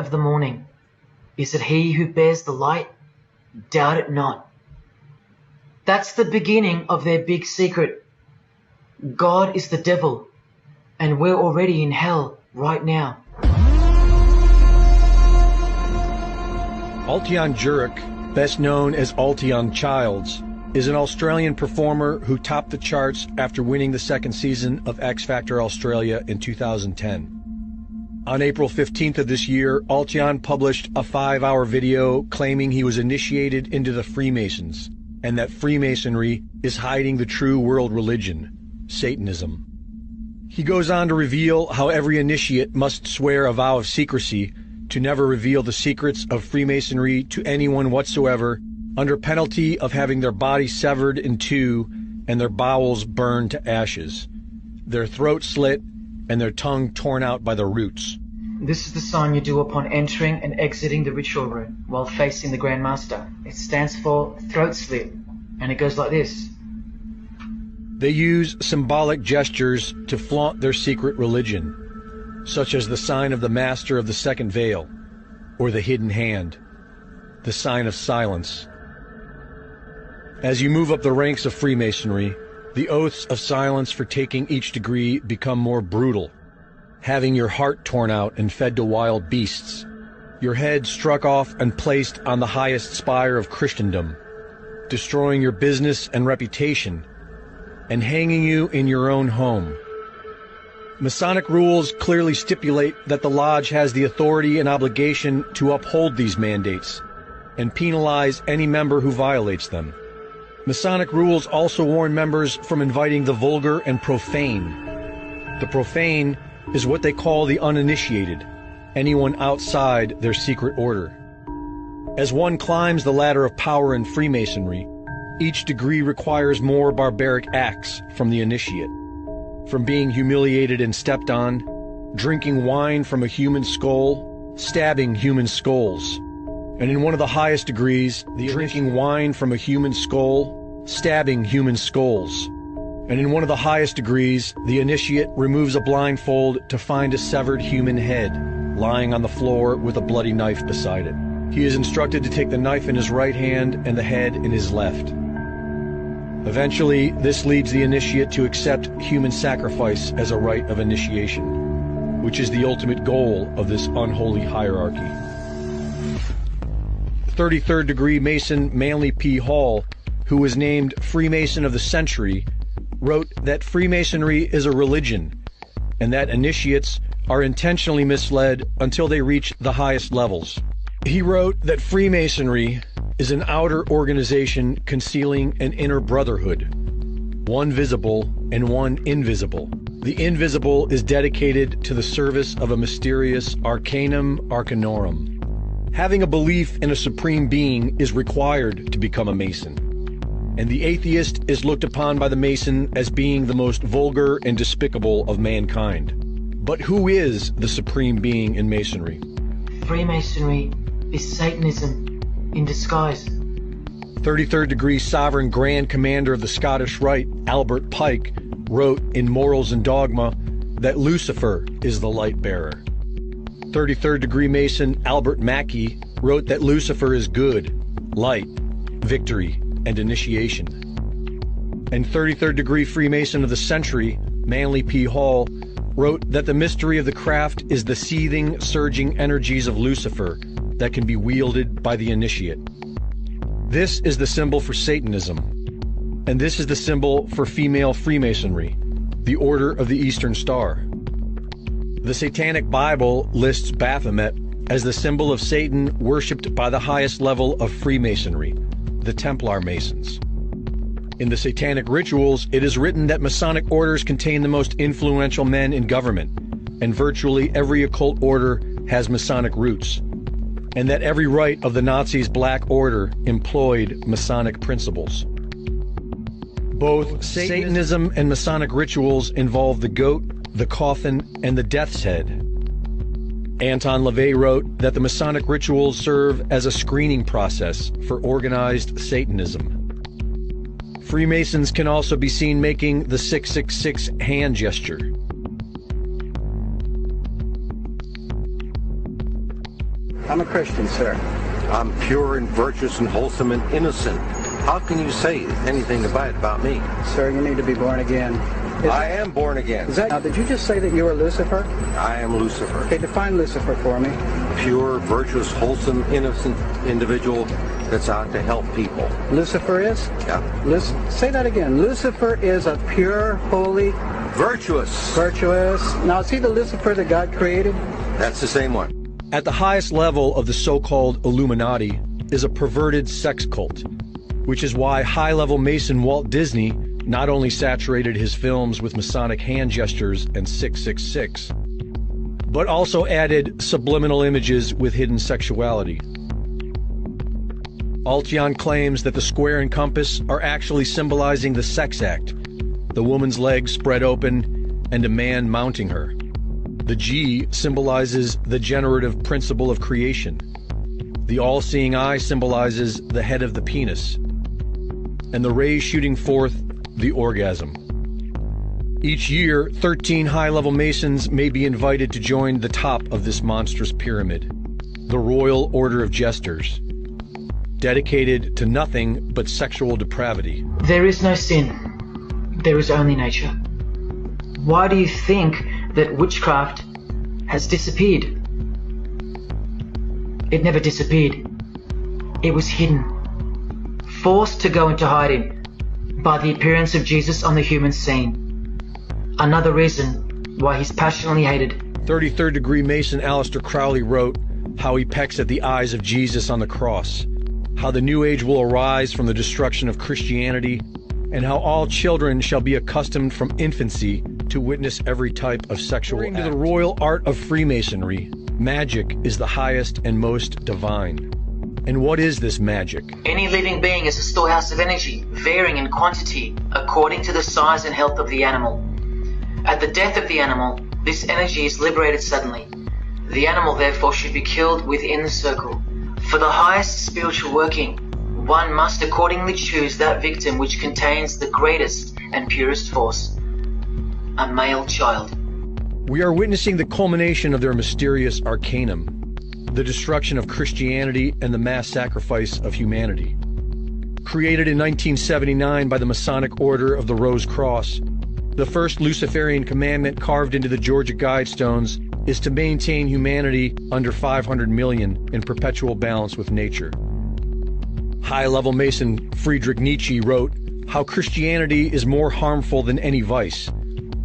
of the morning. Is it he who bears the light? Doubt it not. That's the beginning of their big secret. God is the devil, and we're already in hell right now. Altion Jurek, best known as Altion Childs, is an Australian performer who topped the charts after winning the second season of X Factor Australia in 2010. On April 15th of this year, Altion published a 5-hour video claiming he was initiated into the Freemasons and that Freemasonry is hiding the true world religion, Satanism. He goes on to reveal how every initiate must swear a vow of secrecy to never reveal the secrets of Freemasonry to anyone whatsoever, under penalty of having their body severed in two and their bowels burned to ashes, their throat slit, and their tongue torn out by the roots. This is the sign you do upon entering and exiting the ritual room while facing the Grand Master. It stands for throat slit, and it goes like this. They use symbolic gestures to flaunt their secret religion, such as the sign of the Master of the Second Veil, or the Hidden Hand, the sign of silence. As you move up the ranks of Freemasonry, the oaths of silence for taking each degree become more brutal, having your heart torn out and fed to wild beasts, your head struck off and placed on the highest spire of Christendom, destroying your business and reputation, and hanging you in your own home. Masonic rules clearly stipulate that the Lodge has the authority and obligation to uphold these mandates and penalize any member who violates them. Masonic rules also warn members from inviting the vulgar and profane. The profane is what they call the uninitiated, anyone outside their secret order. As one climbs the ladder of power in Freemasonry, each degree requires more barbaric acts from the initiate. From being humiliated and stepped on, drinking wine from a human skull, stabbing human skulls. And in one of the highest degrees, the drinking wine from a human skull, stabbing human skulls. And in one of the highest degrees, the initiate removes a blindfold to find a severed human head, lying on the floor with a bloody knife beside it. He is instructed to take the knife in his right hand and the head in his left. Eventually, this leads the initiate to accept human sacrifice as a rite of initiation, which is the ultimate goal of this unholy hierarchy. 33rd degree Mason Manly P. Hall, who was named Freemason of the Century, wrote that Freemasonry is a religion and that initiates are intentionally misled until they reach the highest levels. He wrote that Freemasonry is an outer organization concealing an inner brotherhood, one visible and one invisible. The invisible is dedicated to the service of a mysterious arcanum arcanorum. Having a belief in a supreme being is required to become a Mason, and the atheist is looked upon by the Mason as being the most vulgar and despicable of mankind. But who is the supreme being in Masonry? Freemasonry is Satanism in disguise. 33rd degree Sovereign Grand Commander of the Scottish Rite, Albert Pike, wrote in Morals and Dogma that Lucifer is the light bearer. 33rd degree Mason Albert Mackey wrote that Lucifer is good, light, victory, and initiation. And 33rd degree Freemason of the Century, Manly P. Hall, wrote that the mystery of the craft is the seething, surging energies of Lucifer that can be wielded by the initiate. This is the symbol for Satanism, and this is the symbol for female Freemasonry, the Order of the Eastern Star. The Satanic Bible lists Baphomet as the symbol of Satan worshipped by the highest level of Freemasonry, the Templar Masons. In the Satanic rituals, it is written that Masonic orders contain the most influential men in government, and virtually every occult order has Masonic roots, and that every rite of the Nazis' Black Order employed Masonic principles. Both Satanism and Masonic rituals involve the goat, the coffin, and the death's head. Anton LaVey wrote that the Masonic rituals serve as a screening process for organized Satanism. Freemasons can also be seen making the 666 hand gesture. I'm a Christian, sir. I'm pure and virtuous and wholesome and innocent. How can you say anything bad about me? Sir, you need to be born again. I am born again. Now, did you just say that you were Lucifer? I am Lucifer. Okay, define Lucifer for me. Pure, virtuous, wholesome, innocent individual that's out to help people. Lucifer is? Yeah. Say that again. Lucifer is a pure, holy... Virtuous. Virtuous. Now, is he the Lucifer that God created? That's the same one. At the highest level of the so-called Illuminati is a perverted sex cult, which is why high-level Mason Walt Disney not only saturated his films with Masonic hand gestures and 666, but also added subliminal images with hidden sexuality. Altion claims that the square and compass are actually symbolizing the sex act, the woman's legs spread open and a man mounting her. The G symbolizes the generative principle of creation. The all-seeing eye symbolizes the head of the penis, and the rays shooting forth the orgasm. Each year, 13 high-level Masons may be invited to join the top of this monstrous pyramid, the Royal Order of Jesters, dedicated to nothing but sexual depravity. There is no sin. There is only nature. Why do you think that witchcraft has disappeared? It never disappeared. It was hidden, forced to go into hiding by the appearance of Jesus on the human scene. Another reason why he's passionately hated. 33rd degree Mason Aleister Crowley wrote how he pecks at the eyes of Jesus on the cross, how the New Age will arise from the destruction of Christianity, and how all children shall be accustomed from infancy to witness every type of sexual act. According to the royal art of Freemasonry, magic is the highest and most divine. And what is this magic? Any living being is a storehouse of energy, varying in quantity according to the size and health of the animal. At the death of the animal, this energy is liberated suddenly. The animal therefore should be killed within the circle. For the highest spiritual working, one must accordingly choose that victim which contains the greatest and purest force, a male child. We are witnessing the culmination of their mysterious arcanum, the destruction of Christianity and the mass sacrifice of humanity. Created in 1979 by the Masonic Order of the Rose Cross, the first Luciferian commandment carved into the Georgia Guidestones is to maintain humanity under 500 million in perpetual balance with nature. High-level Mason Friedrich Nietzsche wrote how Christianity is more harmful than any vice,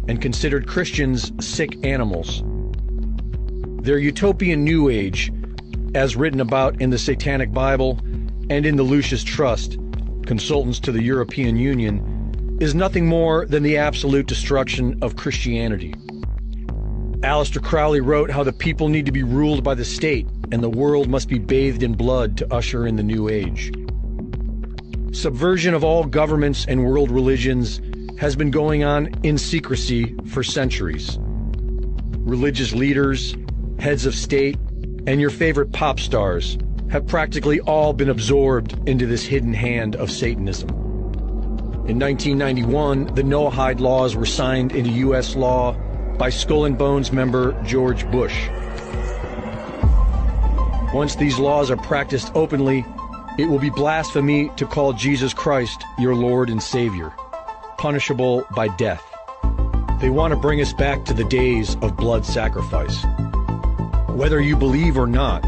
and considered Christians sick animals. Their utopian New Age, as written about in the Satanic Bible and in the Lucis Trust, consultants to the European Union, is nothing more than the absolute destruction of Christianity. Aleister Crowley wrote how the people need to be ruled by the state and the world must be bathed in blood to usher in the New Age. Subversion of all governments and world religions has been going on in secrecy for centuries. Religious leaders, heads of state, and your favorite pop stars have practically all been absorbed into this hidden hand of Satanism. In 1991, the Noahide laws were signed into U.S. law by Skull and Bones member George Bush. Once these laws are practiced openly, it will be blasphemy to call Jesus Christ your Lord and Savior, punishable by death. They want to bring us back to the days of blood sacrifice. Whether you believe or not,